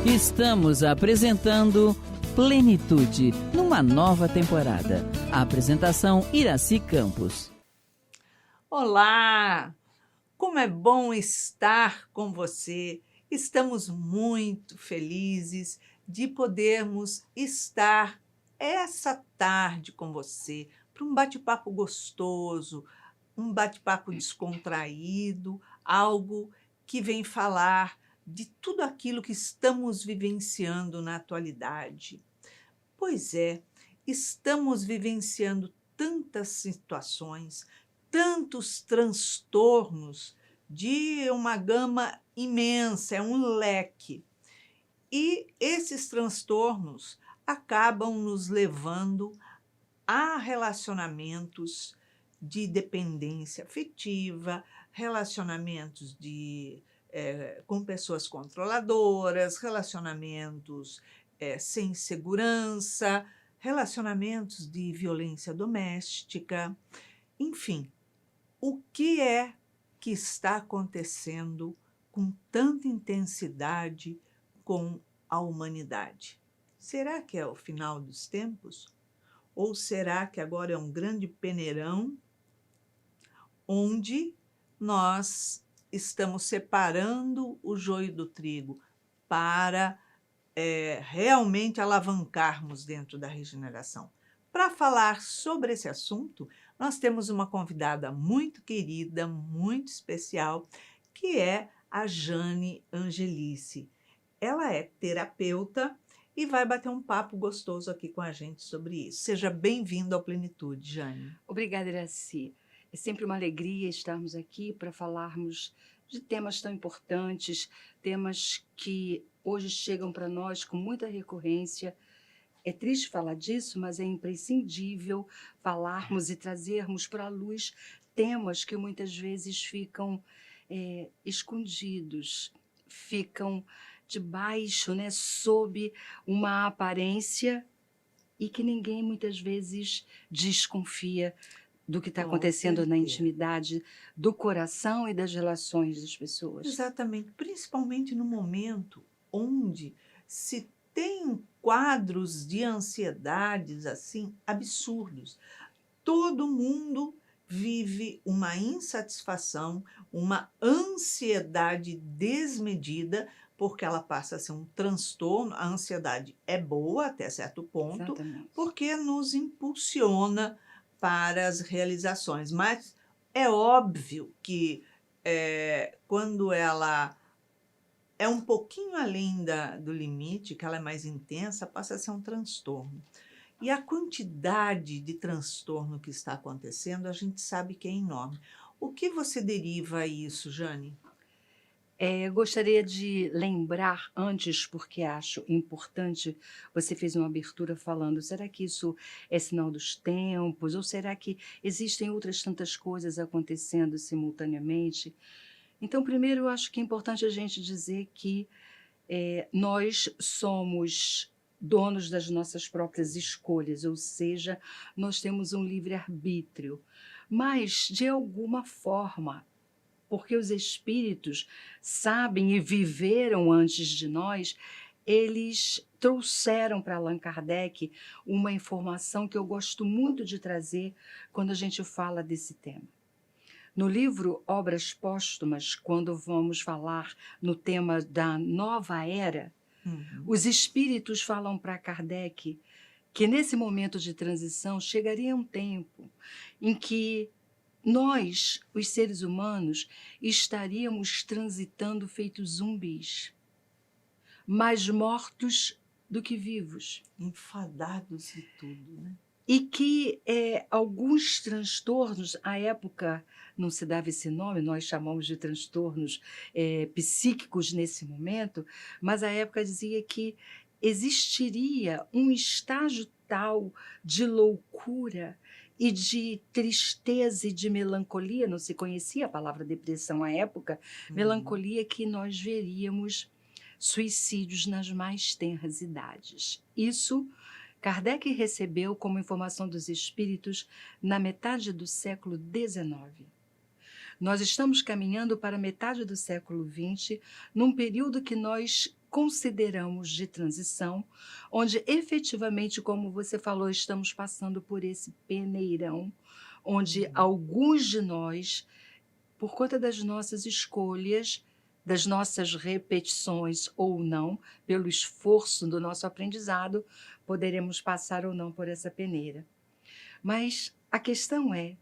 Estamos apresentando Plenitude, numa nova temporada. A apresentação Iraci Campos. Olá! Como é bom estar com você. Estamos muito felizes de podermos estar essa tarde com você para um bate-papo gostoso, um bate-papo descontraído, algo que vem falar de tudo aquilo que estamos vivenciando na atualidade. Pois é, estamos vivenciando tantas situações, tantos transtornos de uma gama imensa, é um leque. E esses transtornos acabam nos levando a relacionamentos de dependência afetiva, relacionamentos com pessoas controladoras, relacionamentos sem segurança, relacionamentos de violência doméstica, enfim. O que é que está acontecendo com tanta intensidade com a humanidade? Será que é o final dos tempos? Ou será que agora é um grande peneirão onde nós estamos separando o joio do trigo para realmente alavancarmos dentro da regeneração? Para falar sobre esse assunto, nós temos uma convidada muito querida, muito especial, que é a Jane Angelice. Ela é terapeuta e vai bater um papo gostoso aqui com a gente sobre isso. Seja bem-vindo ao Plenitude, Jane. Obrigada, Iraci. É sempre uma alegria estarmos aqui para falarmos de temas tão importantes, temas que hoje chegam para nós com muita recorrência. É triste falar disso, mas é imprescindível falarmos e trazermos para a luz temas que muitas vezes ficam escondidos, ficam debaixo, né, sob uma aparência e que ninguém muitas vezes desconfia do que está acontecendo na intimidade do coração e das relações das pessoas. Exatamente, principalmente no momento onde se tem quadros de ansiedades assim absurdos. Todo mundo vive uma insatisfação, uma ansiedade desmedida, porque ela passa a ser um transtorno. A ansiedade é boa até certo ponto, Exatamente. porque nos impulsiona para as realizações. Mas é óbvio que quando ela é um pouquinho além do limite, que ela é mais intensa, passa a ser um transtorno. E a quantidade de transtorno que está acontecendo, a gente sabe que é enorme. O que você deriva a isso, Jane? Eu gostaria de lembrar antes, porque acho importante, você fez uma abertura falando, será que isso é sinal dos tempos? Ou será que existem outras tantas coisas acontecendo simultaneamente? Então, primeiro, eu acho que é importante a gente dizer que nós somos donos das nossas próprias escolhas, ou seja, nós temos um livre-arbítrio. Mas, de alguma forma, porque os espíritos sabem e viveram antes de nós, eles trouxeram para Allan Kardec uma informação que eu gosto muito de trazer quando a gente fala desse tema. No livro Obras Póstumas, quando vamos falar no tema da nova era, os espíritos falam para Kardec que nesse momento de transição chegaria um tempo em que nós, os seres humanos, estaríamos transitando feitos zumbis, mais mortos do que vivos. Enfadados e tudo, né? E que alguns transtornos, à época não se dava esse nome, nós chamamos de transtornos psíquicos nesse momento, mas à época dizia que existiria um estágio tal de loucura e de tristeza e de melancolia, não se conhecia a palavra depressão à época, melancolia, que nós veríamos suicídios nas mais tenras idades. Isso Kardec recebeu como informação dos espíritos na metade do século XIX. Nós estamos caminhando para a metade do século XX, num período que nós consideramos de transição, onde efetivamente, como você falou, estamos passando por esse peneirão, onde alguns de nós, por conta das nossas escolhas, das nossas repetições ou não, pelo esforço do nosso aprendizado, poderemos passar ou não por essa peneira. Mas a questão é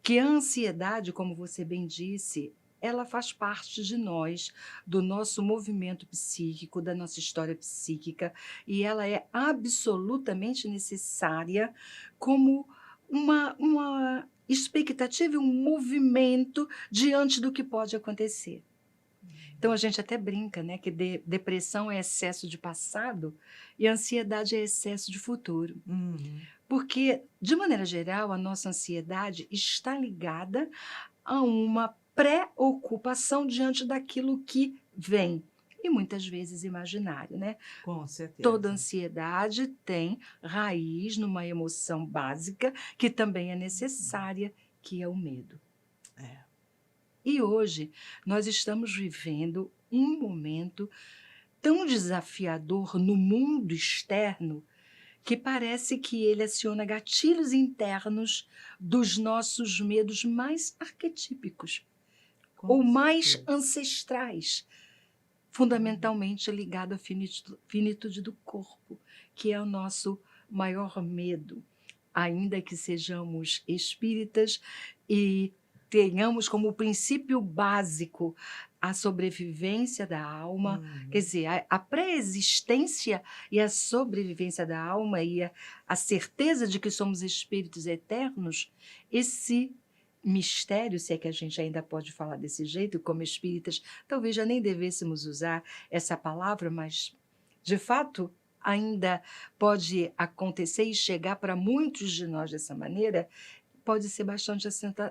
que a ansiedade, como você bem disse, ela faz parte de nós, do nosso movimento psíquico, da nossa história psíquica, e ela é absolutamente necessária como uma expectativa e um movimento diante do que pode acontecer. Então a gente até brinca, né, que depressão é excesso de passado e ansiedade é excesso de futuro. Porque, de maneira geral, a nossa ansiedade está ligada a uma preocupação diante daquilo que vem, e muitas vezes imaginário, né? Com certeza. Toda ansiedade tem raiz numa emoção básica que também é necessária, que é o medo. E hoje nós estamos vivendo um momento tão desafiador no mundo externo que parece que ele aciona gatilhos internos dos nossos medos mais arquetípicos ou mais ancestrais, fundamentalmente ligado à finitude do corpo, que é o nosso maior medo, ainda que sejamos espíritas e tenhamos como princípio básico a sobrevivência da alma, quer dizer, a pré-existência e a sobrevivência da alma e a certeza de que somos espíritos eternos, esse mistério, se é que a gente ainda pode falar desse jeito, como espíritas, talvez já nem devêssemos usar essa palavra, mas, de fato, ainda pode acontecer e chegar para muitos de nós dessa maneira, pode ser bastante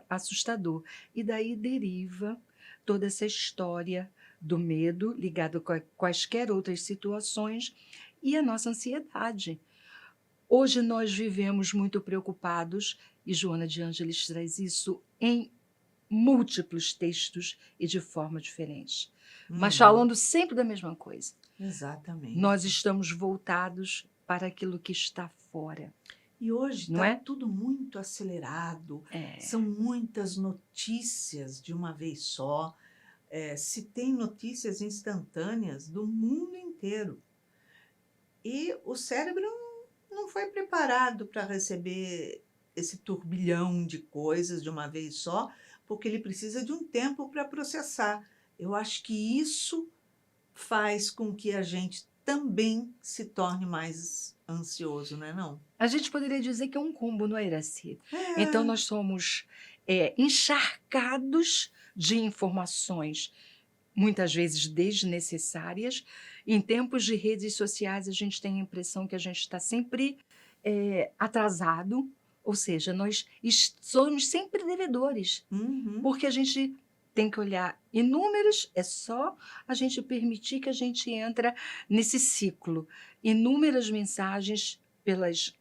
assustador. E daí deriva toda essa história do medo ligado a quaisquer outras situações e a nossa ansiedade. Hoje nós vivemos muito preocupados, e Joana de Ângeles traz isso em múltiplos textos e de forma diferente, mas falando sempre da mesma coisa. Exatamente. Nós estamos voltados para aquilo que está fora. E hoje não está é? tudo muito acelerado, são muitas notícias de uma vez só. Se tem notícias instantâneas do mundo inteiro. E o cérebro não foi preparado para receber esse turbilhão de coisas de uma vez só, porque ele precisa de um tempo para processar. Eu acho que isso faz com que a gente também se torne mais ansioso, não é não? A gente poderia dizer que é um combo, não é, Iraci? Então, nós somos encharcados de informações, muitas vezes desnecessárias. Em tempos de redes sociais, a gente tem a impressão que a gente está sempre atrasado, ou seja, nós somos sempre devedores, porque a gente tem que olhar inúmeros, é só a gente permitir que a gente entra nesse ciclo. Inúmeras mensagens pelas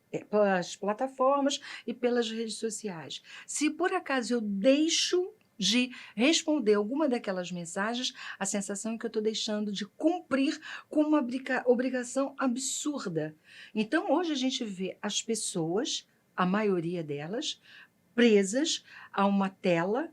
plataformas e pelas redes sociais. Se por acaso eu deixo de responder alguma daquelas mensagens, a sensação é que eu estou deixando de cumprir com uma obrigação absurda. Então, hoje a gente vê as pessoas, a maioria delas, presas a uma tela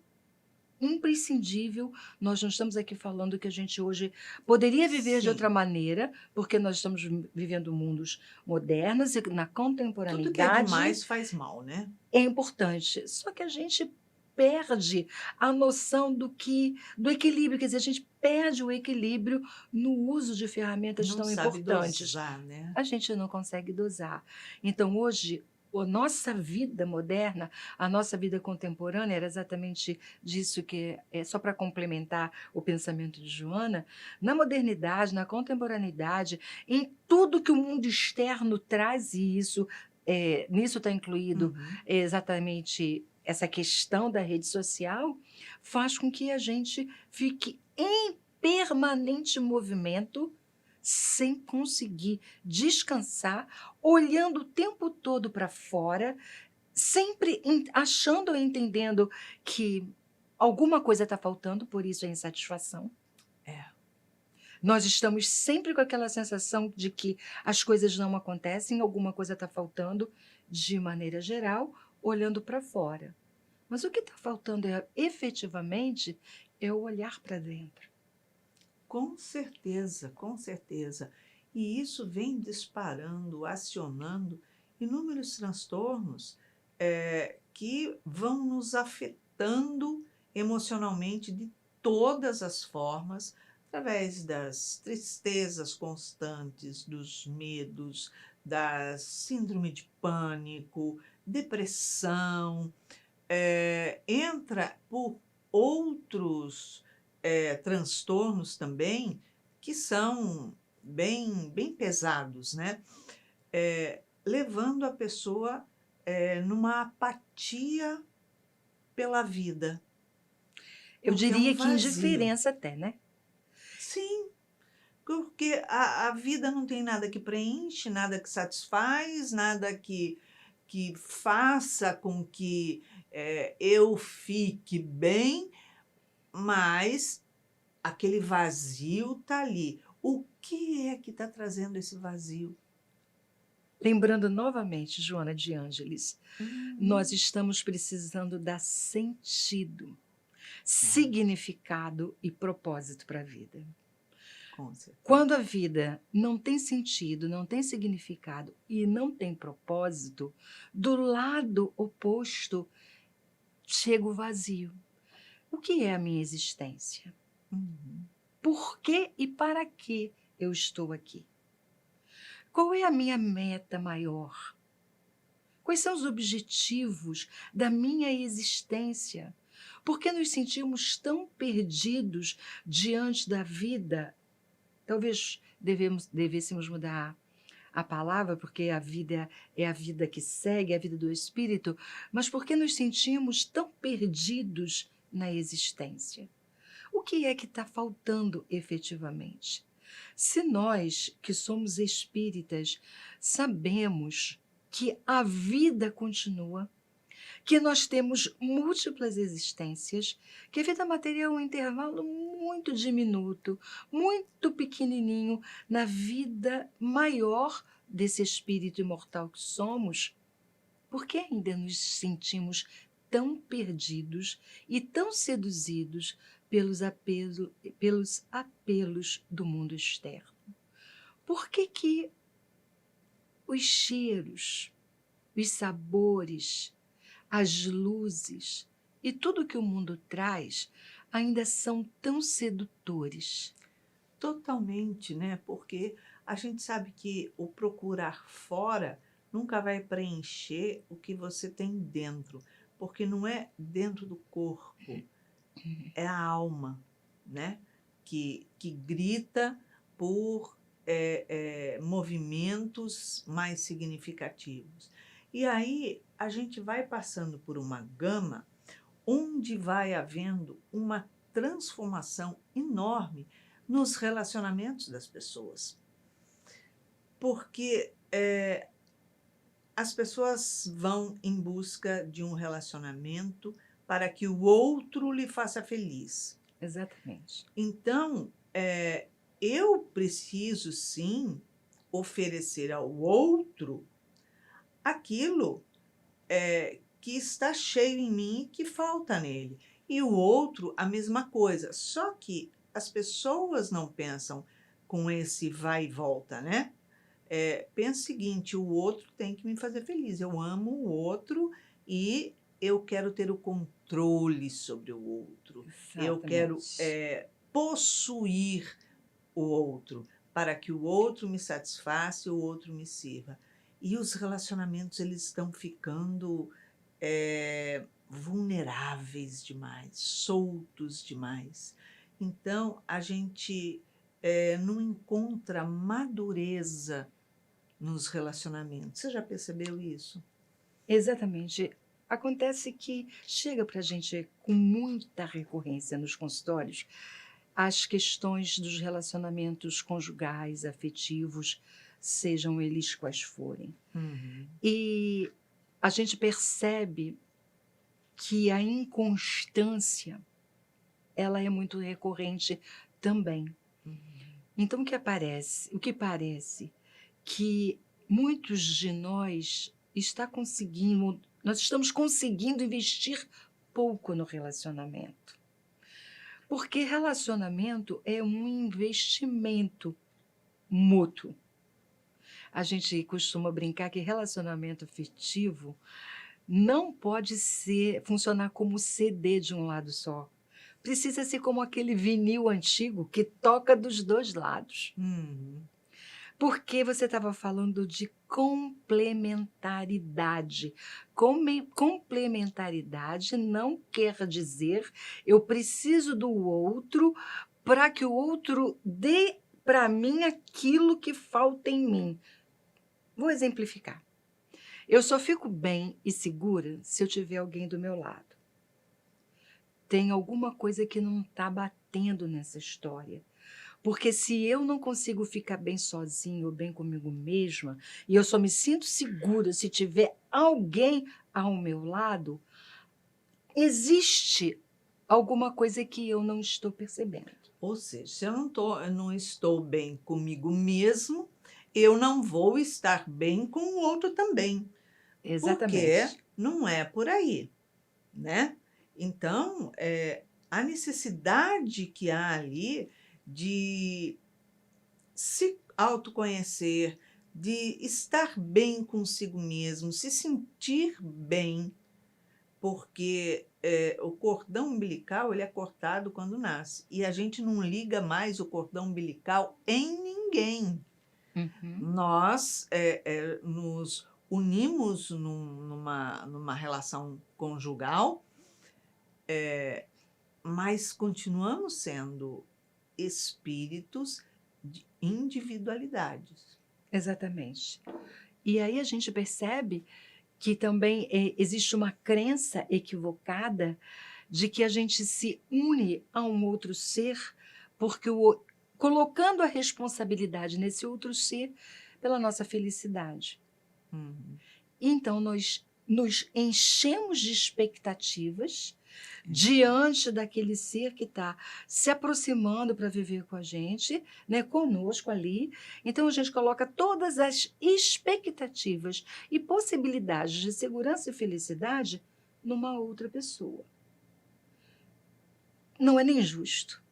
imprescindível. Nós não estamos aqui falando que a gente hoje poderia viver de outra maneira, porque nós estamos vivendo mundos modernos e na contemporaneidade. Tudo que é demais faz mal, né? É importante. Só que a gente perde a noção do equilíbrio, quer dizer, a gente perde o equilíbrio no uso de ferramentas tão importantes. Dosar, né? A gente não consegue dosar. Então, hoje, a nossa vida moderna, a nossa vida contemporânea, era exatamente disso que só para complementar o pensamento de Joana, na modernidade, na contemporaneidade, em tudo que o mundo externo traz, e isso, nisso está incluído exatamente essa questão da rede social, faz com que a gente fique em permanente movimento, sem conseguir descansar, olhando o tempo todo para fora, sempre achando ou entendendo que alguma coisa está faltando, por isso a insatisfação. Nós estamos sempre com aquela sensação de que as coisas não acontecem, alguma coisa está faltando, de maneira geral, olhando para fora. Mas o que está faltando efetivamente é o olhar para dentro. Com certeza, com certeza. E isso vem disparando, acionando inúmeros transtornos que vão nos afetando emocionalmente de todas as formas, através das tristezas constantes, dos medos, da síndrome de pânico, depressão, entra por outros transtornos também que são bem pesados, né? Levando a pessoa numa apatia pela vida, Eu porque é um diria que vazio. indiferença até, né? Sim, porque a vida não tem nada que preenche, nada que satisfaz, nada que faça com que eu fique bem, mas aquele vazio está ali. O que é que está trazendo esse vazio? Lembrando novamente, Joana de Ângeles, nós Uhum. estamos precisando dar sentido, significado e propósito para a vida. Com certeza. Quando a vida não tem sentido, não tem significado e não tem propósito, do lado oposto chega o vazio. O que é a minha existência? Uhum. Por que e para que eu estou aqui? Qual é a minha meta maior? Quais são os objetivos da minha existência? Por que nos sentimos tão perdidos diante da vida? Talvez devêssemos mudar a palavra, porque a vida é a vida que segue, é a vida do espírito, mas por que nos sentimos tão perdidos na existência? O que é que está faltando efetivamente? Se nós, que somos espíritas, sabemos que a vida continua, que nós temos múltiplas existências, que a vida material é um intervalo muito diminuto, muito pequenininho na vida maior desse espírito imortal que somos, por que ainda nos sentimos tão perdidos e tão seduzidos pelos apelos do mundo externo? Por que os cheiros, os sabores, as luzes e tudo que o mundo traz ainda são tão sedutores? Totalmente, né? Porque a gente sabe que o procurar fora nunca vai preencher o que você tem dentro, porque não é dentro do corpo, é a alma, né? Que grita por movimentos mais significativos. E aí a gente vai passando por uma gama onde vai havendo uma transformação enorme nos relacionamentos das pessoas. Porque as pessoas vão em busca de um relacionamento para que o outro lhe faça feliz. Exatamente. Então, eu preciso sim oferecer ao outro aquilo que está cheio em mim e que falta nele. E o outro, a mesma coisa. Só que as pessoas não pensam com esse vai e volta, né? Pensa o seguinte, o outro tem que me fazer feliz. Eu amo o outro e eu quero ter o controle sobre o outro. Eu quero Exatamente. possuir o outro para que o outro me satisfaça e o outro me sirva. E os relacionamentos eles estão ficando vulneráveis demais, soltos demais. Então a gente não encontra madureza nos relacionamentos. Você já percebeu isso? Exatamente. Acontece que chega para a gente com muita recorrência nos consultórios as questões dos relacionamentos conjugais, afetivos, sejam eles quais forem. Uhum. E a gente percebe que a inconstância ela é muito recorrente também. Uhum. Então, o que parece que muitos de nós estamos conseguindo investir pouco no relacionamento. Porque relacionamento é um investimento mútuo. A gente costuma brincar que relacionamento afetivo não pode funcionar como CD de um lado só. Precisa ser como aquele vinil antigo que toca dos dois lados. Uhum. Porque você estava falando de complementaridade. Complementaridade não quer dizer eu preciso do outro para que o outro dê para mim aquilo que falta em mim. Vou exemplificar. Eu só fico bem e segura se eu tiver alguém do meu lado. Tem alguma coisa que não está batendo nessa história. Porque se eu não consigo ficar bem sozinho ou bem comigo mesma, e eu só me sinto segura se tiver alguém ao meu lado, existe alguma coisa que eu não estou percebendo. Ou seja, se eu não estou bem comigo mesmo, eu não vou estar bem com o outro também. Exatamente. Porque não é por aí, né? Então, a necessidade que há ali de se autoconhecer, de estar bem consigo mesmo, se sentir bem, porque o cordão umbilical ele é cortado quando nasce e a gente não liga mais o cordão umbilical em ninguém. Uhum. Nós nos unimos numa relação conjugal, mas continuamos sendo espíritos de individualidades. Exatamente. E aí a gente percebe que também existe uma crença equivocada de que a gente se une a um outro ser porque colocando a responsabilidade nesse outro ser pela nossa felicidade. Uhum. Então, nós nos enchemos de expectativas diante daquele ser que está se aproximando para viver com a gente, né, conosco ali. Então, a gente coloca todas as expectativas e possibilidades de segurança e felicidade numa outra pessoa. Não é nem justo.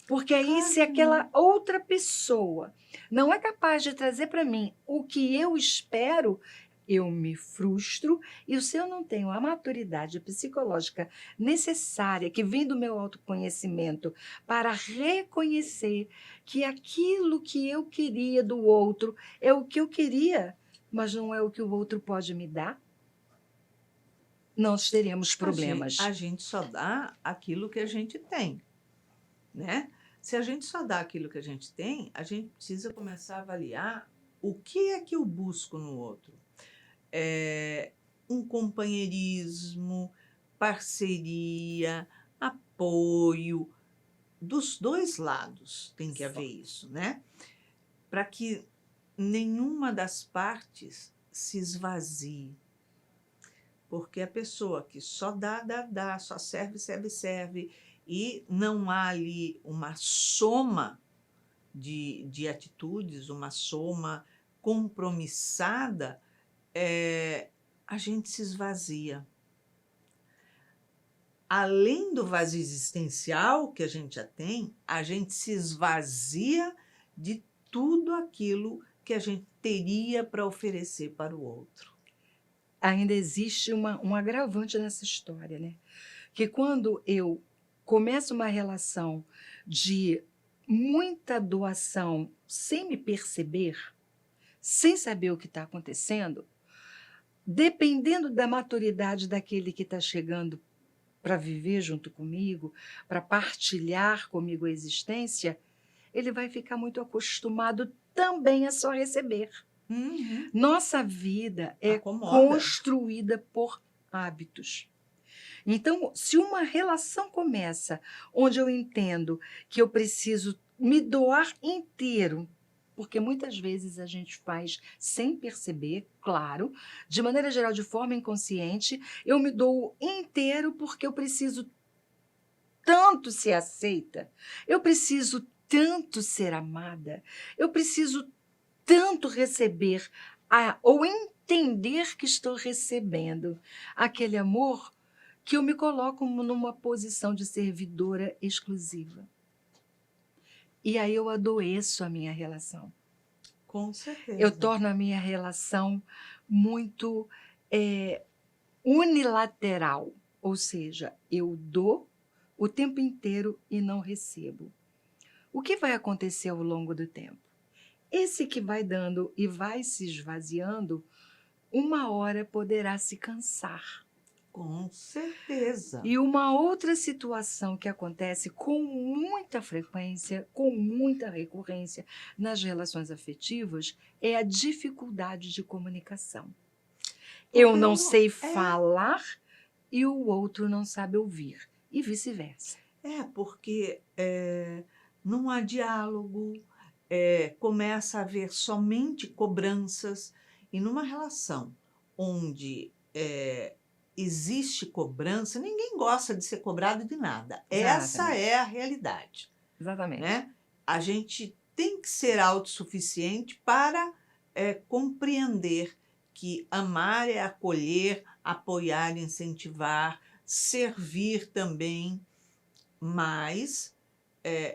Porque aí, Claro se que aquela outra pessoa não é capaz de trazer para mim o que eu espero, eu me frustro, e se eu não tenho a maturidade psicológica necessária, que vem do meu autoconhecimento, para reconhecer que aquilo que eu queria do outro é o que eu queria, mas não é o que o outro pode me dar, nós teremos problemas. A gente só dá aquilo que a gente tem, né? Se a gente só dá aquilo que a gente tem, a gente precisa começar a avaliar o que é que eu busco no outro. Um companheirismo, parceria, apoio, dos dois lados tem que haver isso, né? Para que nenhuma das partes se esvazie. Porque a pessoa que só dá, só serve, e não há ali uma soma de atitudes, uma soma compromissada, a gente se esvazia. Além do vazio existencial que a gente já tem, a gente se esvazia de tudo aquilo que a gente teria para oferecer para o outro. Ainda existe um agravante nessa história, né? Que quando eu começo uma relação de muita doação sem me perceber, sem saber o que está acontecendo, dependendo da maturidade daquele que está chegando para viver junto comigo, para partilhar comigo a existência, ele vai ficar muito acostumado também a só receber. Uhum. Nossa vida é construída por hábitos. Então, se uma relação começa onde eu entendo que eu preciso me doar inteiro, porque muitas vezes a gente faz sem perceber, claro, de maneira geral, de forma inconsciente, eu me dou inteiro porque eu preciso tanto ser aceita, eu preciso tanto ser amada, eu preciso tanto receber ou entender que estou recebendo aquele amor que eu me coloco numa posição de servidora exclusiva. E aí eu adoeço a minha relação. Com certeza. Eu torno a minha relação muito unilateral, ou seja, eu dou o tempo inteiro e não recebo. O que vai acontecer ao longo do tempo? Esse que vai dando e vai se esvaziando, uma hora poderá se cansar. Com certeza. E uma outra situação que acontece com muita frequência, com muita recorrência nas relações afetivas, é a dificuldade de comunicação. Eu não sei falar e o outro não sabe ouvir, e vice-versa. Porque não há diálogo, começa a haver somente cobranças, e numa relação onde existe cobrança, ninguém gosta de ser cobrado de nada. Exatamente. Essa é a realidade. Exatamente. Né? A gente tem que ser autossuficiente para compreender que amar é acolher, apoiar, incentivar, servir também, mas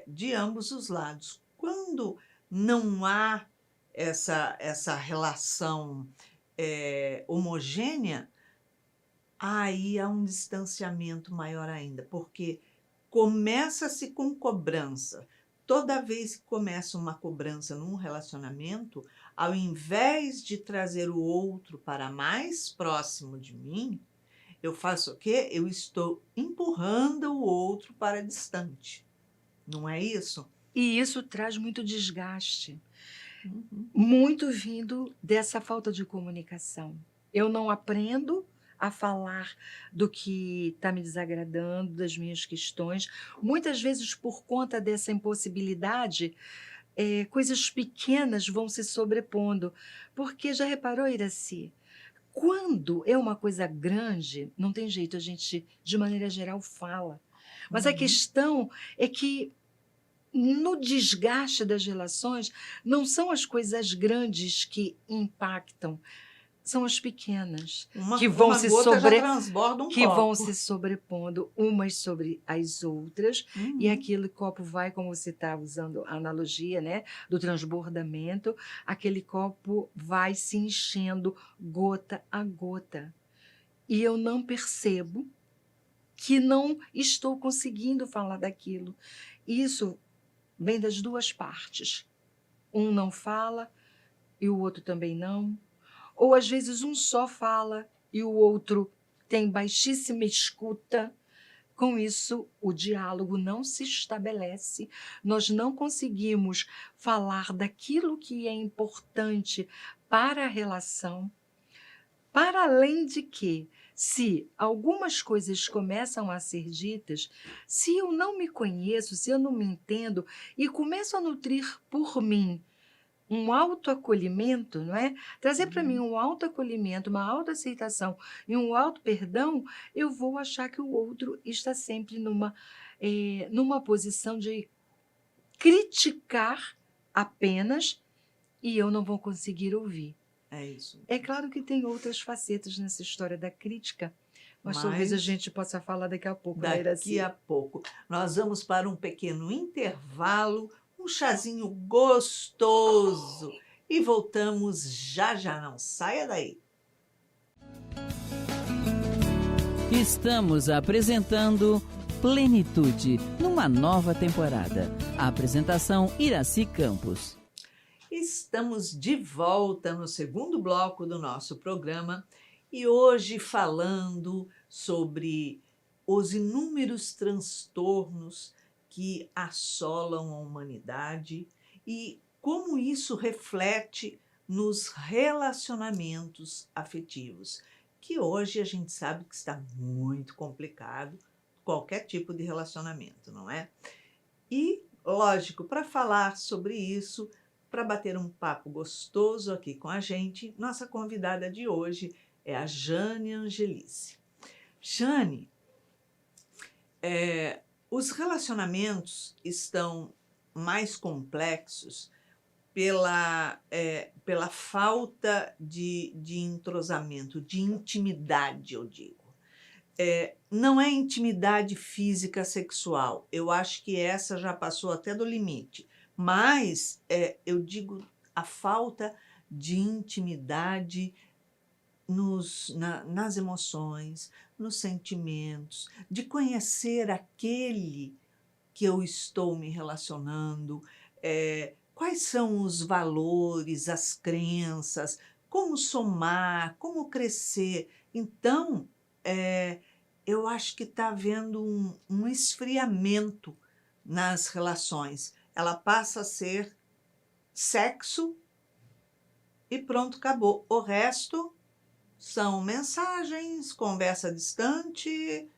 de ambos os lados. Quando não há essa relação homogênea, aí há um distanciamento maior ainda, porque começa-se com cobrança. Toda vez que começa uma cobrança num relacionamento, ao invés de trazer o outro para mais próximo de mim, eu faço o quê? Eu estou empurrando o outro para distante. Não é isso? E isso traz muito desgaste, Uhum. muito vindo dessa falta de comunicação. Eu não aprendo a falar do que está me desagradando, das minhas questões. Muitas vezes, por conta dessa impossibilidade, coisas pequenas vão se sobrepondo. Porque já reparou, Iraci? Quando é uma coisa grande, não tem jeito, a gente, de maneira geral, fala. Mas a questão é que, no desgaste das relações, não são as coisas grandes que impactam, são as pequenas, que vão uma se gota já transborda um que vão copo. se sobrepondo umas sobre as outras, e aquele copo vai, como você está usando a analogia, né, do transbordamento, aquele copo vai se enchendo gota a gota. E eu não percebo que não estou conseguindo falar daquilo. Isso vem das duas partes. Um não fala e o outro também não. Ou, às vezes, um só fala e o outro tem baixíssima escuta. Com isso, o diálogo não se estabelece. Nós não conseguimos falar daquilo que é importante para a relação. Para além de que, se algumas coisas começam a ser ditas, se eu não me conheço, se eu não me entendo e começo a nutrir por mim um autoacolhimento, não é? Trazer para mim um autoacolhimento, uma autoaceitação e um auto-perdão, eu vou achar que o outro está sempre numa posição de criticar apenas e eu não vou conseguir ouvir. É isso. É claro que tem outras facetas nessa história da crítica, mas talvez a gente possa falar daqui a pouco. Daqui a pouco. Nós vamos para um pequeno intervalo, um chazinho gostoso e voltamos já já. Não saia daí. Estamos apresentando Plenitude, numa nova temporada. A apresentação Iraci Campos. Estamos de volta no segundo bloco do nosso programa e hoje falando sobre os inúmeros transtornos que assolam a humanidade e como isso reflete nos relacionamentos afetivos, que hoje a gente sabe que está muito complicado, qualquer tipo de relacionamento, não é? E, lógico, para falar sobre isso, para bater um papo gostoso aqui com a gente, nossa convidada de hoje é a Jane Angelice. Jane, os relacionamentos estão mais complexos pela falta de entrosamento, de intimidade, eu digo. Não é intimidade física sexual, eu acho que essa já passou até do limite, mas eu digo a falta de intimidade nas emoções, nos sentimentos, de conhecer aquele que eu estou me relacionando, quais são os valores, as crenças, como somar, como crescer. Então, eu acho que está havendo um esfriamento nas relações. Ela passa a ser sexo e pronto, acabou. O resto são mensagens, conversa distante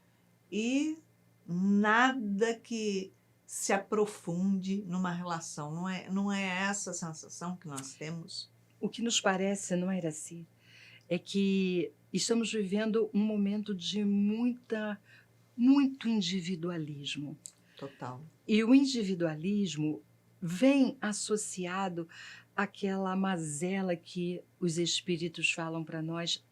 e nada que se aprofunde numa relação. Não é essa a sensação que nós temos? O que nos parece, não é, Iraci, é que estamos vivendo um momento de muito individualismo. Total. E o individualismo vem associado àquela mazela que os espíritos falam para nós,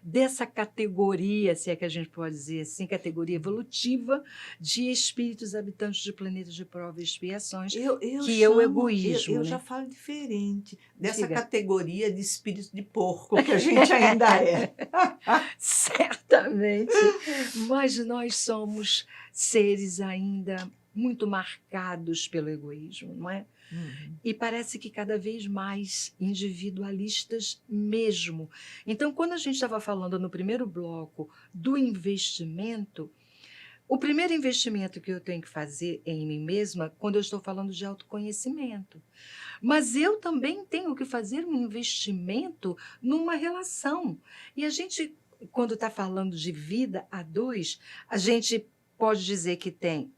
dessa categoria, se é que a gente pode dizer assim, categoria evolutiva de espíritos habitantes de planetas de prova e expiações, que é o egoísmo. Eu né? já falo diferente dessa Diga. categoria de espírito de porco que a gente ainda é. Certamente, mas nós somos seres ainda muito marcados pelo egoísmo, não é? E parece que cada vez mais individualistas mesmo. Então, quando a gente estava falando no primeiro bloco do investimento, o primeiro investimento que eu tenho que fazer em mim mesma, quando eu estou falando de autoconhecimento. Mas eu também tenho que fazer um investimento numa relação. E a gente, quando está falando de vida a dois, a gente pode dizer que tem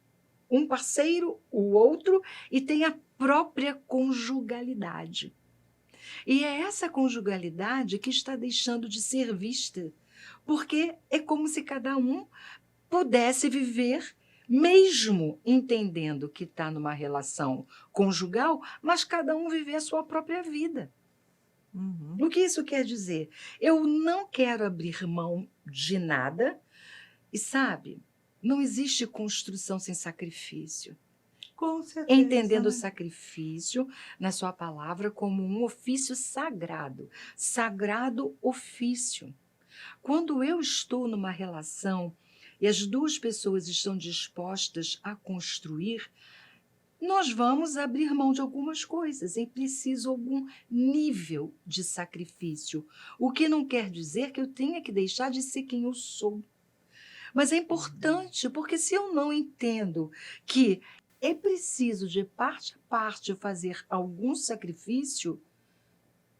um parceiro, o outro, e tem a própria conjugalidade. E é essa conjugalidade que está deixando de ser vista, porque é como se cada um pudesse viver, mesmo entendendo que está numa relação conjugal, mas cada um viver a sua própria vida. O que isso quer dizer? Eu não quero abrir mão de nada e, sabe, não existe construção sem sacrifício. Com certeza. Entendendo o né? sacrifício, na sua palavra, como um ofício sagrado. Sagrado ofício. Quando eu estou numa relação e as duas pessoas estão dispostas a construir, nós vamos abrir mão de algumas coisas, é preciso algum nível de sacrifício. O que não quer dizer que eu tenha que deixar de ser quem eu sou. Mas é importante, porque se eu não entendo que é preciso, de parte a parte, fazer algum sacrifício,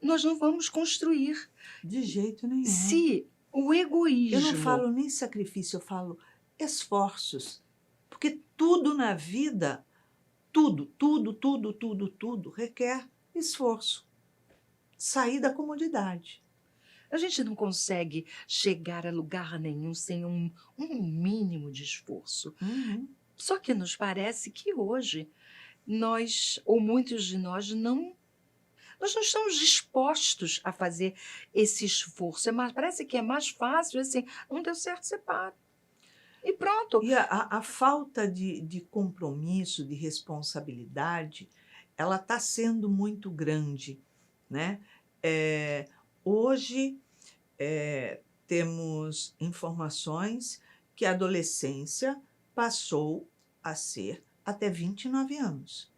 nós não vamos construir. De jeito nenhum. Se o egoísmo... Eu não falo nem sacrifício, eu falo esforços. Porque tudo na vida, tudo requer esforço. Sair da comodidade. A gente não consegue chegar a lugar nenhum sem um mínimo de esforço. Só que nos parece que hoje nós, ou muitos de nós, nós não estamos dispostos a fazer esse esforço. Parece que é mais fácil, assim, não deu certo, separa. E pronto. E a falta de compromisso, de responsabilidade, ela está sendo muito grande, né? Hoje temos informações que a adolescência passou a ser até 29 anos.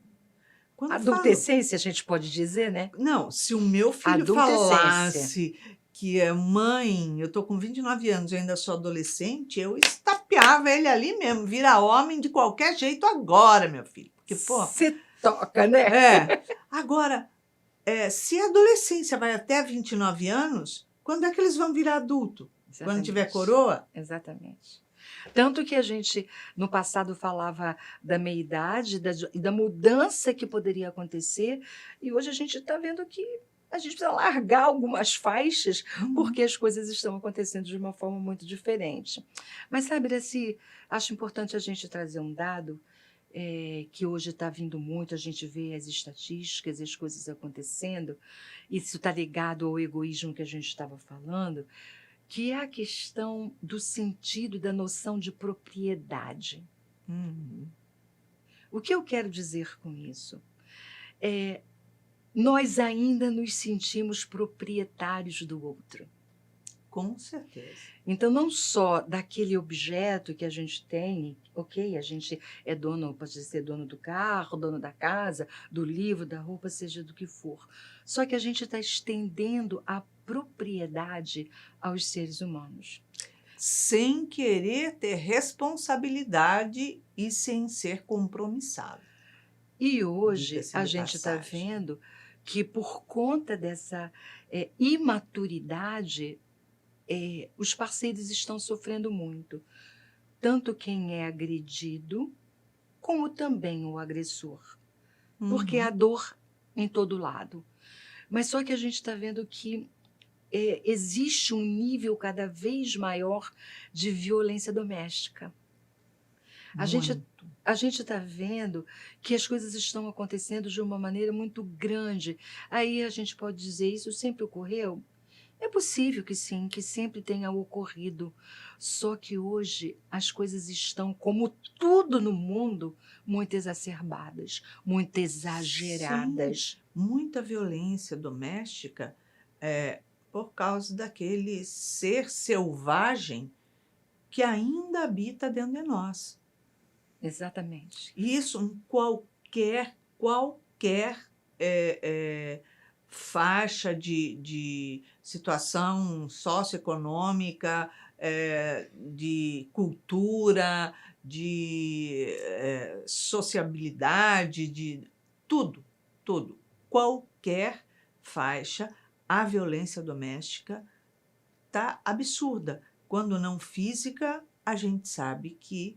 Quando Adolescência, a gente pode dizer, né? Não, se o meu filho falasse que mãe, eu estou com 29 anos, eu ainda sou adolescente, eu estapeava ele ali mesmo, vira homem de qualquer jeito agora, meu filho. Porque, pô... Se toca, né? Agora, se a adolescência vai até 29 anos, quando é que eles vão virar adulto? Exatamente. Quando tiver coroa? Exatamente. Tanto que a gente, no passado, falava da meia-idade, da mudança que poderia acontecer, e hoje a gente está vendo que a gente precisa largar algumas faixas, porque as coisas estão acontecendo de uma forma muito diferente. Mas, sabe, Iraci, acho importante a gente trazer um dado que hoje está vindo muito, a gente vê as estatísticas, as coisas acontecendo, isso está ligado ao egoísmo que a gente estava falando, que é a questão do sentido da noção de propriedade. Uhum. O que eu quero dizer com isso? Nós ainda nos sentimos proprietários do outro. Com certeza. Então, não só daquele objeto que a gente tem, ok, a gente é dono, pode ser dono do carro, dono da casa, do livro, da roupa, seja do que for. Só que a gente está estendendo a propriedade aos seres humanos. Sem querer ter responsabilidade e sem ser compromissado. E hoje Diga-se a de gente está passagem. vendo que, por conta dessa imaturidade, os parceiros estão sofrendo muito. Tanto quem é agredido, como também o agressor. Porque Uhum. há dor em todo lado. Mas só que a gente está vendo que existe um nível cada vez maior de violência doméstica. A gente está vendo que as coisas estão acontecendo de uma maneira muito grande. Aí a gente pode dizer, isso sempre ocorreu? É possível que sim, que sempre tenha ocorrido. Só que hoje as coisas estão, como tudo no mundo, muito exacerbadas, muito exageradas. Muita violência doméstica por causa daquele ser selvagem que ainda habita dentro de nós. Exatamente. E isso em qualquer faixa de situação socioeconômica, de cultura, de sociabilidade, de tudo, tudo. Qualquer faixa, a violência doméstica está absurda. Quando não física, a gente sabe que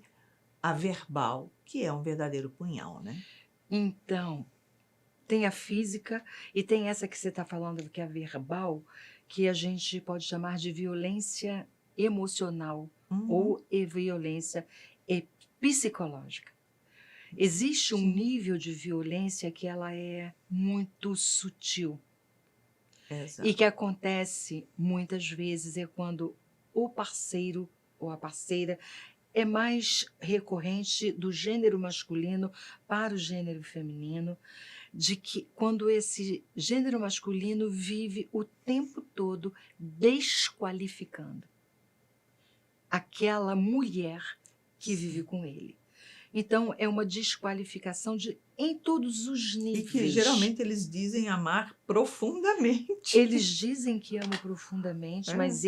a verbal, que é um verdadeiro punhal, né? Então, tem a física e tem essa que você está falando, que é a verbal, que a gente pode chamar de violência emocional ou violência psicológica. Existe um Sim. nível de violência que ela é muito sutil. Exato. E que acontece muitas vezes é quando o parceiro ou a parceira é mais recorrente do gênero masculino para o gênero feminino, de que quando esse gênero masculino vive o tempo todo desqualificando aquela mulher que vive com ele. Então, é uma desqualificação em todos os níveis. E que geralmente eles dizem amar profundamente. Eles dizem que amam profundamente, mas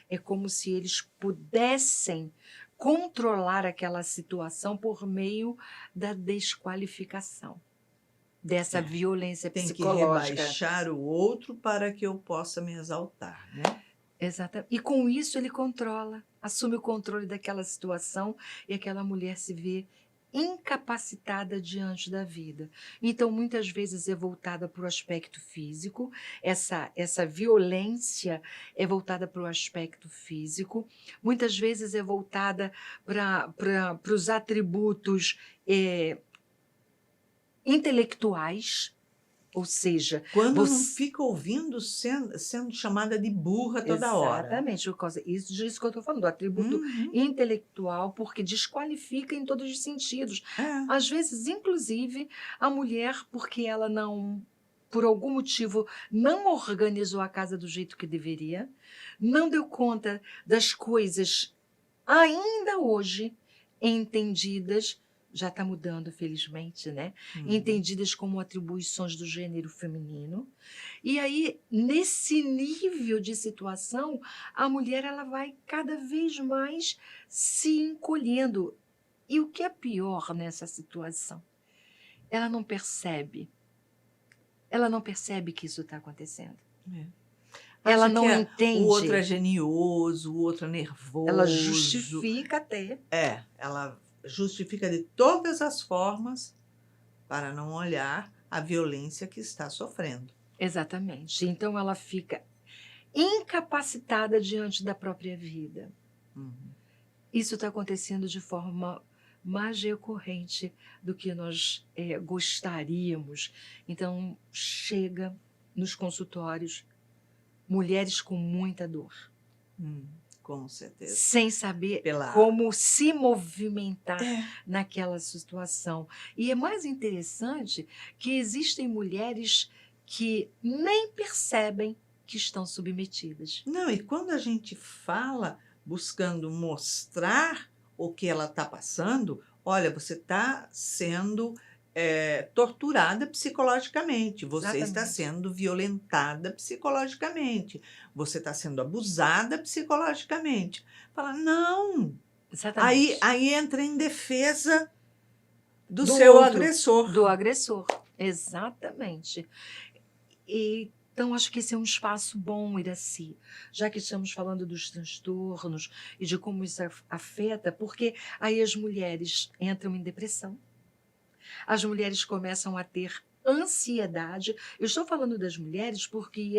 é como se eles pudessem controlar aquela situação por meio da desqualificação, dessa violência Tem psicológica. Tem que rebaixar o outro para que eu possa me exaltar, né? Exatamente. E com isso ele controla, assume o controle daquela situação e aquela mulher se vê incapacitada diante da vida. Então, muitas vezes é voltada para o aspecto físico, essa violência é voltada para o aspecto físico, muitas vezes é voltada para os atributos intelectuais, ou seja... Quando não fica ouvindo sendo chamada de burra toda hora. Exatamente, por causa disso que eu estou falando, do atributo intelectual, porque desqualifica em todos os sentidos. Às vezes, inclusive, a mulher, porque ela não, por algum motivo, não organizou a casa do jeito que deveria, não deu conta das coisas ainda hoje entendidas, já está mudando, felizmente, né? Entendidas como atribuições do gênero feminino. E aí, nesse nível de situação, a mulher ela vai cada vez mais se encolhendo. E o que é pior nessa situação? Ela não percebe. Ela não percebe que isso está acontecendo. Ela não entende. O outro é genioso, o outro é nervoso. Ela justifica até. Ela justifica de todas as formas para não olhar a violência que está sofrendo. Exatamente. Então ela fica incapacitada diante da própria vida. Isso está acontecendo de forma mais recorrente do que nós gostaríamos. Então, chega nos consultórios mulheres com muita dor, Com certeza. sem saber Pela- como se movimentar É. naquela situação. E é mais interessante que existem mulheres que nem percebem que estão submetidas. Não, e quando a gente fala buscando mostrar o que ela está passando, olha, você está sendo torturada psicologicamente, você está Exatamente. sendo violentada psicologicamente, você está sendo abusada psicologicamente. Fala, não. Exatamente. Aí entra em defesa do Do seu outro, agressor. do agressor. Exatamente. Então, acho que esse é um espaço bom, Iraci, já que estamos falando dos transtornos e de como isso afeta, porque aí as mulheres entram em depressão, as mulheres começam a ter ansiedade. Eu estou falando das mulheres porque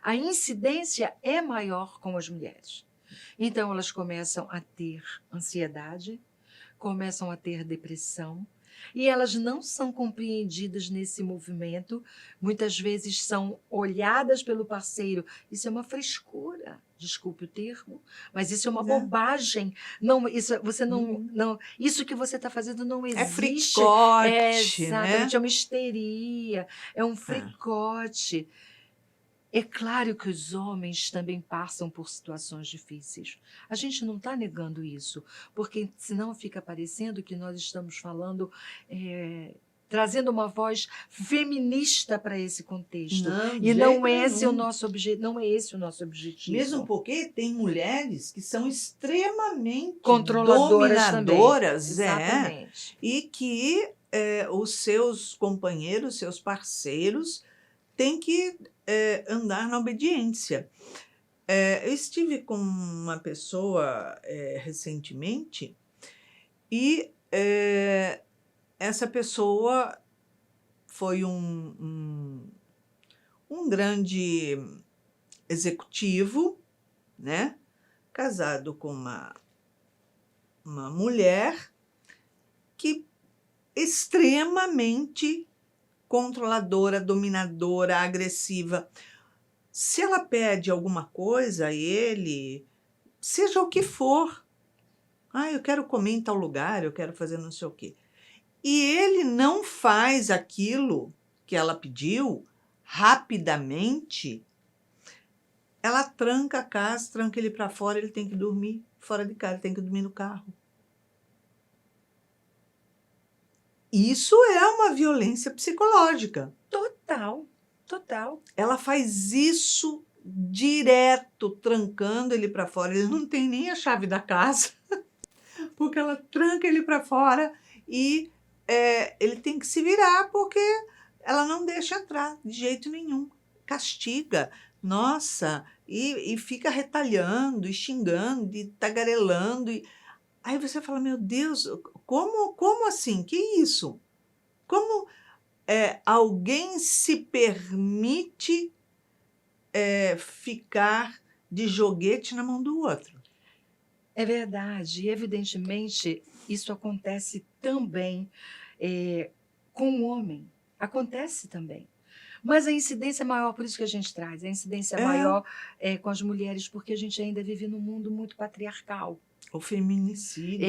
a incidência é maior com as mulheres. Então, elas começam a ter ansiedade, começam a ter depressão, e elas não são compreendidas nesse movimento, muitas vezes são olhadas pelo parceiro. Isso é uma frescura, desculpe o termo, mas isso é uma bobagem. Não, isso, você não, isso que você está fazendo não É existe. fricote, Exatamente, né? é uma histeria, é um fricote. É claro que os homens também passam por situações difíceis. A gente não está negando isso, porque senão fica parecendo que nós estamos falando, trazendo uma voz feminista para esse contexto. Não, de E não jeito é esse o nenhum. nosso não é esse o nosso objetivo. Mesmo porque tem mulheres que são extremamente Controladoras dominadoras, também. Exatamente. e que os seus companheiros, seus parceiros, têm que andar na obediência. Eu estive com uma pessoa recentemente e essa pessoa foi um grande executivo, né? Casado com uma mulher que extremamente controladora, dominadora, agressiva. Se ela pede alguma coisa a ele, seja o que for, eu quero comer em tal lugar, eu quero fazer não sei o quê. E ele não faz aquilo que ela pediu rapidamente, ela tranca a casa, tranca ele para fora, ele tem que dormir fora de casa, ele tem que dormir no carro. Isso é uma violência psicológica. Total, total. Ela faz isso direto, trancando ele para fora. Ele não tem nem a chave da casa, porque ela tranca ele para fora e ele tem que se virar, porque ela não deixa entrar de jeito nenhum. Castiga, nossa, e fica retalhando, e xingando, e tagarelando. Aí você fala, meu Deus, como assim? Que isso? Como alguém se permite ficar de joguete na mão do outro? É verdade. E, evidentemente, isso acontece também com o homem. Acontece também. Mas a incidência é maior, por isso que a gente traz. A incidência é maior com as mulheres, porque a gente ainda vive num mundo muito patriarcal. O feminicídio.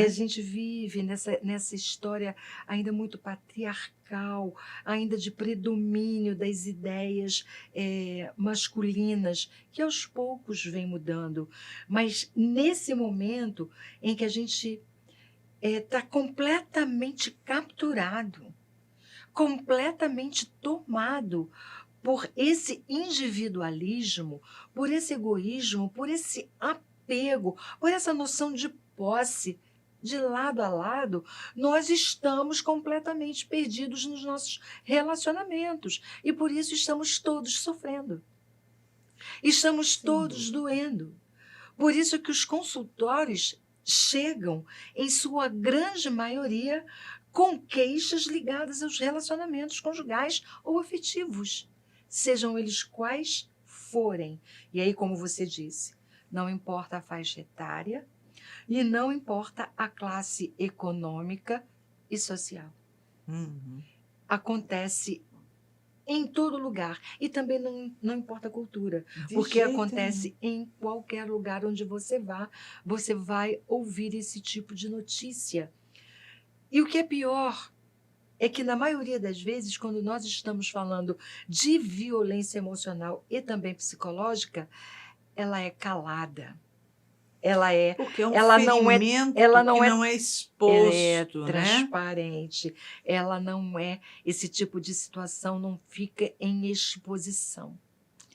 A gente vive nessa história ainda muito patriarcal, ainda de predomínio das ideias masculinas, que aos poucos vem mudando. Mas nesse momento em que a gente está completamente capturado, completamente tomado por esse individualismo, por esse egoísmo, por esse apego, por essa noção de posse, de lado a lado, nós estamos completamente perdidos nos nossos relacionamentos e por isso estamos todos sofrendo. Estamos todos doendo. Por isso que os consultórios chegam, em sua grande maioria, com queixas ligadas aos relacionamentos conjugais ou afetivos, sejam eles quais forem. E aí, como você disse, não importa a faixa etária, E não importa a classe econômica e social. Uhum. Acontece em todo lugar. E também não importa a cultura, De porque jeito acontece em qualquer lugar onde você vá, você vai ouvir esse tipo de notícia. E o que é pior é que, na maioria das vezes, quando nós estamos falando de violência emocional e também psicológica, ela é calada. Ela é, porque é um ela não é, ela ferimento que não é não é é exposto, né? transparente, ela não é, esse tipo de situação não fica em exposição.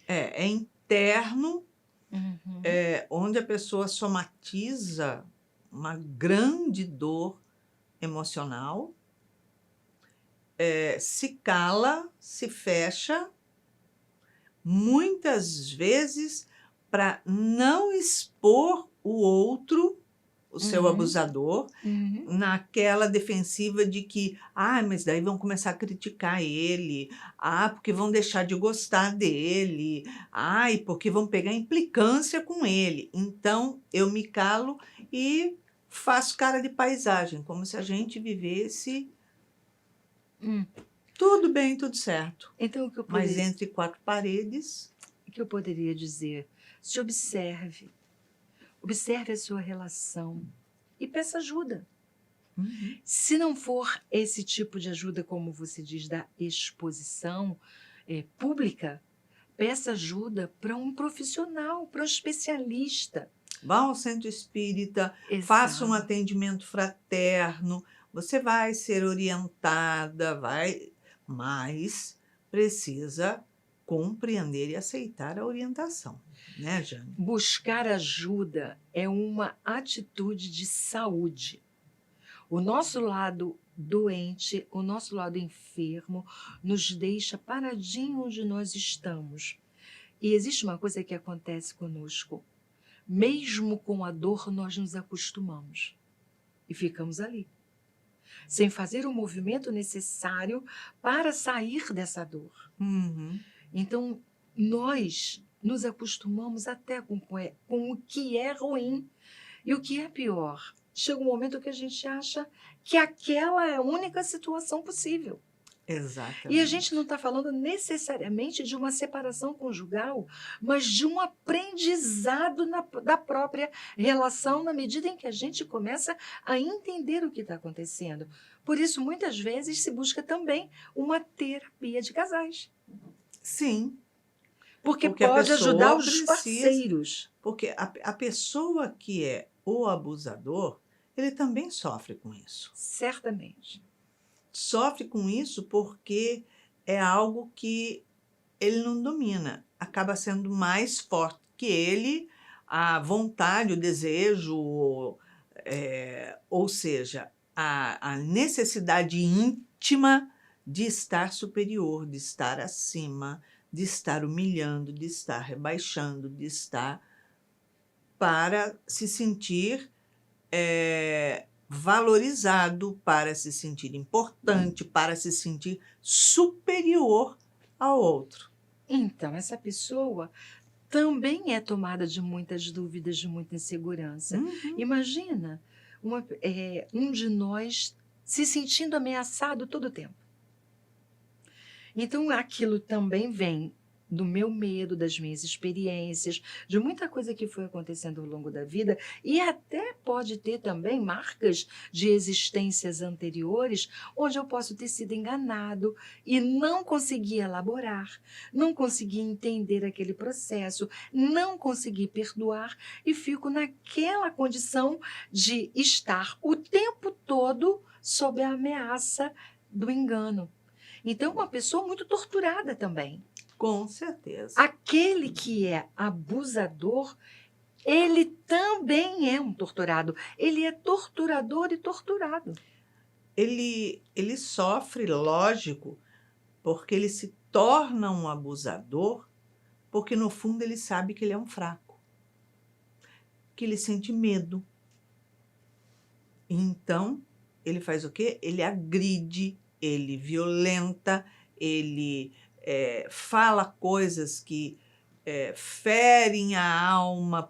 É interno, Uhum. onde a pessoa somatiza uma grande dor emocional, se cala, se fecha, muitas vezes para não expor o outro, o seu Uhum. abusador, Uhum. naquela defensiva de que, mas daí vão começar a criticar ele, porque vão deixar de gostar dele, porque vão pegar implicância com ele. Então, eu me calo e faço cara de paisagem, como se a gente vivesse Hum. tudo bem, tudo certo. Então, Mas entre quatro paredes, o que eu poderia dizer? Se observe, observe a sua relação e peça ajuda. Se não for esse tipo de ajuda, como você diz, da exposição pública, peça ajuda para um profissional, para um especialista. vá ao centro espírita, faça um Exato. atendimento fraterno, você vai ser orientada, mas precisa compreender e aceitar a orientação, né, Jane? Buscar ajuda é uma atitude de saúde. O nosso lado doente, o nosso lado enfermo, nos deixa paradinho onde nós estamos. E existe uma coisa que acontece conosco. Mesmo com a dor, nós nos acostumamos e ficamos ali, sem fazer o movimento necessário para sair dessa dor. Uhum. Então, nós nos acostumamos até com o que é ruim. E o que é pior, chega um momento que a gente acha que aquela é a única situação possível. Exatamente. E a gente não está falando necessariamente de uma separação conjugal, mas de um aprendizado da própria relação, na medida em que a gente começa a entender o que está acontecendo. Por isso, muitas vezes, se busca também uma terapia de casais. Sim, Porque porque a pode ajudar pessoa os precisa, parceiros. porque a pessoa que é o abusador, ele também sofre com isso. Certamente. Sofre com isso porque é algo que ele não domina, acaba sendo mais forte que ele, a vontade, o desejo, ou seja, a necessidade íntima de estar superior, de estar acima, de estar humilhando, de estar rebaixando, de estar para se sentir valorizado, para se sentir importante, para se sentir superior ao outro. Então, essa pessoa também é tomada de muitas dúvidas, de muita insegurança. Imagina um de nós se sentindo ameaçado todo o tempo. Então, aquilo também vem do meu medo, das minhas experiências, de muita coisa que foi acontecendo ao longo da vida, e até pode ter também marcas de existências anteriores, onde eu posso ter sido enganado e não consegui elaborar, não consegui entender aquele processo, não consegui perdoar e fico naquela condição de estar o tempo todo sob a ameaça do engano. Então, uma pessoa muito torturada também. Com certeza. Aquele que é abusador, ele também é um torturado. Ele é torturador e torturado. Ele sofre, lógico, porque ele se torna um abusador, porque no fundo ele sabe que ele é um fraco, que ele sente medo. Então, ele faz o quê? Ele agride, ele violenta, ele fala coisas que ferem a alma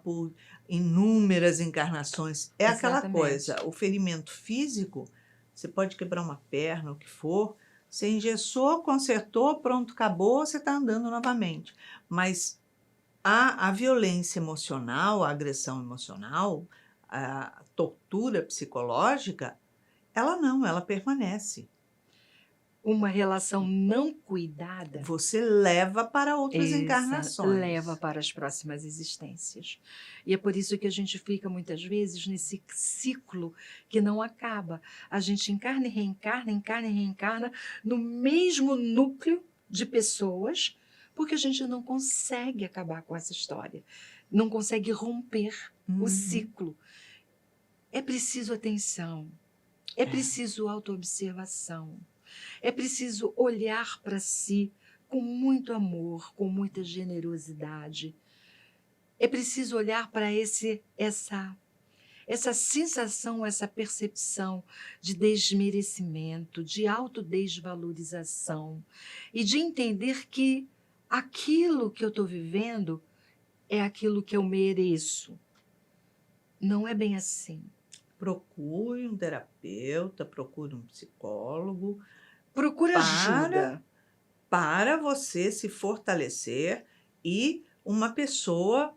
inúmeras encarnações. É aquela Exatamente. coisa, o ferimento físico, você pode quebrar uma perna, o que for, você engessou, consertou, pronto, acabou, você está andando novamente. Mas a violência emocional, a agressão emocional, a tortura psicológica, ela não, ela permanece. Uma relação não cuidada Você leva para outras encarnações. leva para as próximas existências. E é por isso que a gente fica muitas vezes nesse ciclo que não acaba. A gente encarna e reencarna no mesmo núcleo de pessoas, porque a gente não consegue acabar com essa história, não consegue romper o ciclo. É preciso atenção, é preciso autoobservação. É preciso olhar para si com muito amor, com muita generosidade. É preciso olhar para essa sensação, essa percepção de desmerecimento, de autodesvalorização e de entender que aquilo que eu estou vivendo é aquilo que eu mereço. Não é bem assim. Procure um terapeuta, procure um psicólogo. Procura ajuda. Para você se fortalecer e uma pessoa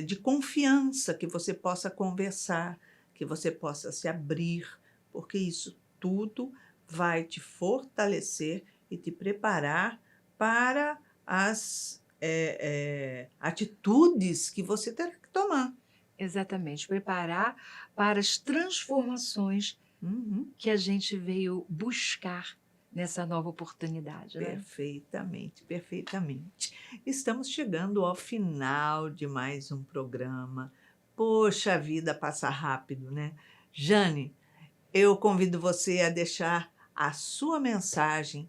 de confiança, que você possa conversar, que você possa se abrir, porque isso tudo vai te fortalecer e te preparar para as atitudes que você terá que tomar. Exatamente, preparar para as transformações que a gente veio buscar nessa nova oportunidade. Né? Perfeitamente, perfeitamente. Estamos chegando ao final de mais um programa. Poxa, a vida passa rápido, né? Jane, eu convido você a deixar a sua mensagem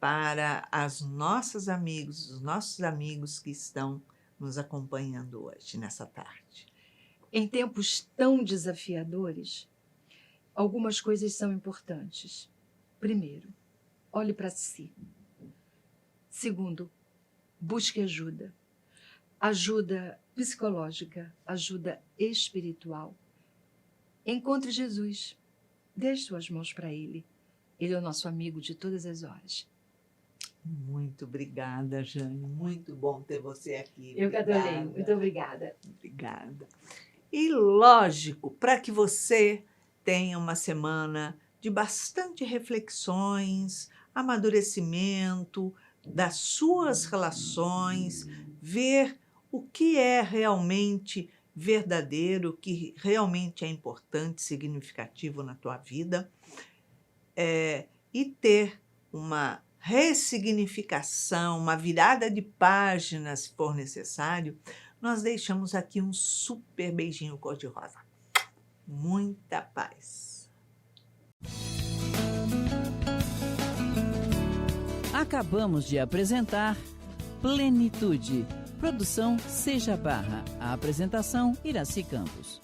para os nossos amigos que estão nos acompanhando hoje, nessa tarde. Em tempos tão desafiadores, algumas coisas são importantes. Primeiro, olhe para si. Segundo, busque ajuda. Ajuda psicológica, ajuda espiritual. Encontre Jesus. Deixe suas mãos para Ele. Ele é o nosso amigo de todas as horas. Muito obrigada, Jane. Muito bom ter você aqui. Eu que adorei. Muito obrigada. Obrigada. E, lógico, para que você tenha uma semana de bastante reflexões, amadurecimento das suas relações, ver o que é realmente verdadeiro, o que realmente é importante, significativo na tua vida, e ter uma ressignificação, uma virada de página, se for necessário, nós deixamos aqui um super beijinho cor-de-rosa. Muita paz. Acabamos de apresentar Plenitude. Produção Seja Barra. A apresentação Iraci Campos.